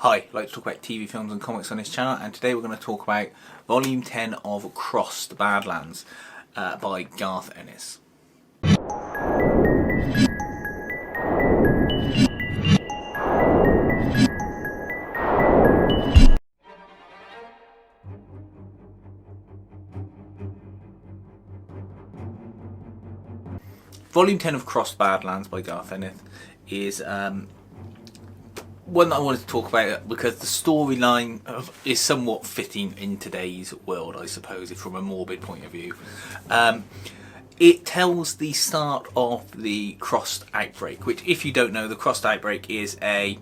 Hi, I'd like to talk about TV, films and comics on this channel, and today we're going to talk about Volume 10 of Across the Badlands by Garth Ennis. Volume 10 of Across the Badlands by Garth Ennis is one that I wanted to talk about because the storyline is somewhat fitting in today's world, I suppose, if from a morbid point of view. It tells the start of the Crossed Outbreak, which, if you don't know, the Crossed Outbreak is a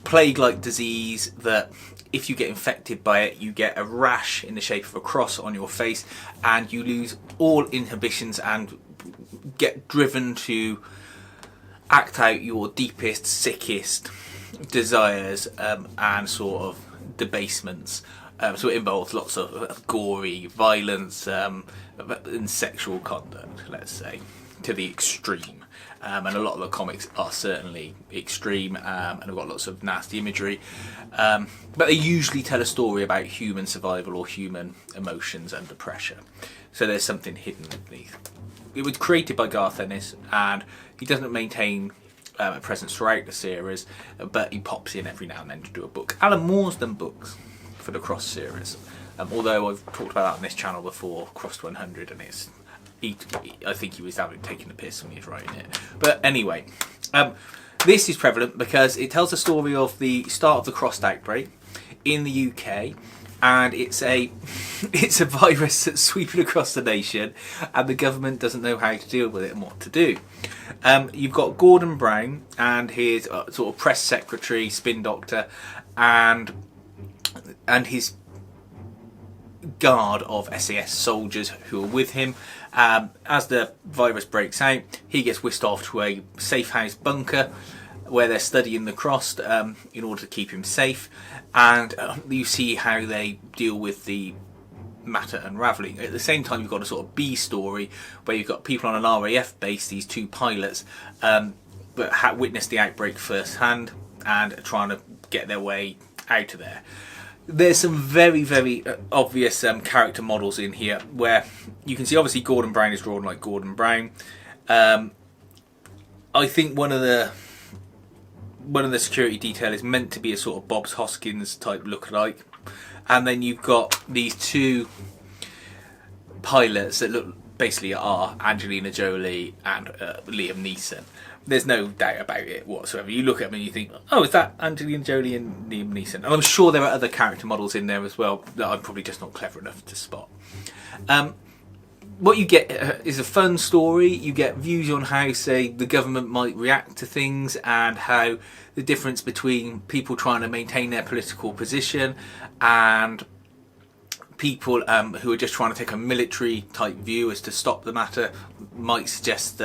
plague-like disease that, if you get infected by it, you get a rash in the shape of a cross on your face, and you lose all inhibitions and get driven to act out your deepest, sickest desires and sort of debasements. So it involves lots of gory violence and sexual conduct, let's say, to the extreme. And a lot of the comics are certainly extreme and have got lots of nasty imagery. But they usually tell a story about human survival or human emotions under pressure. So there's something hidden underneath. It was created by Garth Ennis, and he doesn't maintain a presence throughout the series, but he pops in every now and then to do a book. Alan Moore's done books for the Cross series, although I've talked about that on this channel before, Crossed 100, and I think he was taking the piss when he was writing it. But anyway, this is prevalent because it tells the story of the start of the Crossed Outbreak in the UK. And it's a virus that's sweeping across the nation, and the government doesn't know how to deal with it and what to do. You've got Gordon Brown and his sort of press secretary, spin doctor, and his guard of SAS soldiers who are with him. As the virus breaks out, he gets whisked off to a safe house bunker where they're studying the Crossed in order to keep him safe, and you see how they deal with the matter unravelling. At the same time, you've got a sort of B story where you've got people on an RAF base, these two pilots, that witnessed the outbreak firsthand and are trying to get their way out of there. There's some very, very obvious character models in here where you can see obviously Gordon Brown is drawn like Gordon Brown. I think one of the security detail is meant to be a sort of Bob's Hoskins type lookalike, and then you've got these two pilots that basically are Angelina Jolie and Liam Neeson. There's no doubt about it whatsoever. You look at them and you think, oh, is that Angelina Jolie and Liam Neeson? And I'm sure there are other character models in there as well that I'm probably just not clever enough to spot. What you get is a fun story. You get views on how, say, the government might react to things, and how the difference between people trying to maintain their political position and people who are just trying to take a military type view as to stop the matter might suggest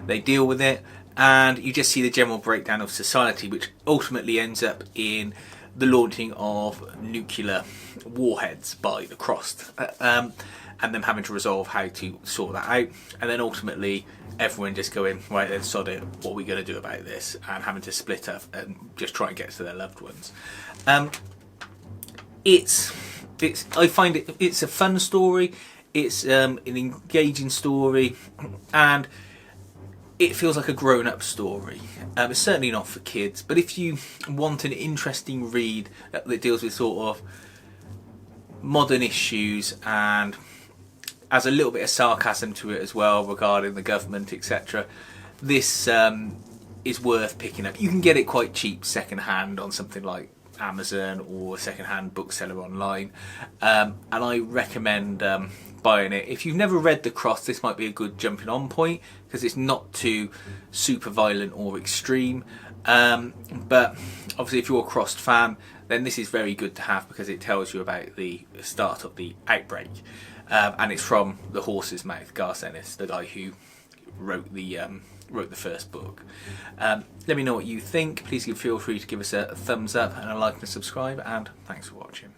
they deal with it. And you just see the general breakdown of society, which ultimately ends up in the launching of nuclear warheads by the Crossed. And them having to resolve how to sort that out, and then ultimately everyone just going, right then, sod it, what are we going to do about this, and having to split up and just try and get to their loved ones. I find it's a fun story, it's an engaging story, and it feels like a grown-up story. It's certainly not for kids, but if you want an interesting read that deals with sort of modern issues and has a little bit of sarcasm to it as well regarding the government, etc., this is worth picking up. You can get it quite cheap second hand on something like Amazon or a second hand bookseller online, and I recommend buying it. If you've never read The Cross, this might be a good jumping on point because it's not too super violent or extreme, but obviously if you're a Crossed fan, then this is very good to have because it tells you about the start of the outbreak. And it's from the horse's mouth, Garth Ennis, the guy who wrote the first book. Let me know what you think. Please feel free to give us a thumbs up and a like and a subscribe, and thanks for watching.